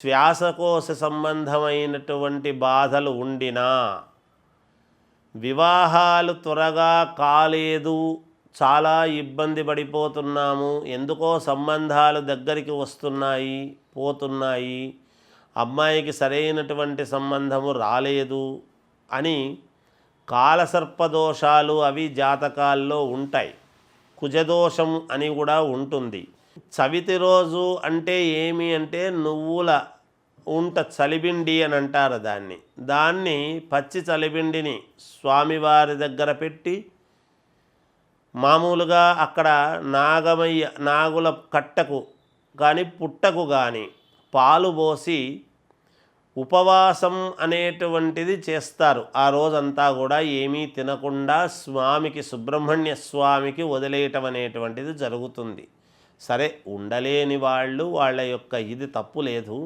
శ్వాసకోశ సంబంధమైనటువంటి బాధలు ఉండినా, వివాహాలు త్వరగా కాలేదు, చాలా ఇబ్బంది పడిపోతున్నాము, ఎందుకో సంబంధాలు దగ్గరికి వస్తున్నాయి పోతున్నాయి, అమ్మాయికి సరైనటువంటి సంబంధము రాలేదు అని కాలసర్పదోషాలు అవి జాతకాల్లో ఉంటాయి. కుజదోషం అని కూడా ఉంటుంది. చవితి రోజు అంటే ఏమి అంటే నువ్వుల ఉంట చలిబిండి అని అంటారు దాన్ని పచ్చి చలిబిండిని స్వామివారి దగ్గర పెట్టి, మామూలుగా అక్కడ నాగుల కట్టకు కానీ పుట్టకు కానీ పాలు పోసి ఉపవాసం అనేటువంటిది చేస్తారు. ఆ రోజంతా కూడా ఏమీ తినకుండా స్వామికి, సుబ్రహ్మణ్య స్వామికి వదిలేయటం అనేటువంటిది జరుగుతుంది. సరే, ఉండలేని వాళ్ళు వాళ్ళ యొక్క ఇది తప్పు లేదు.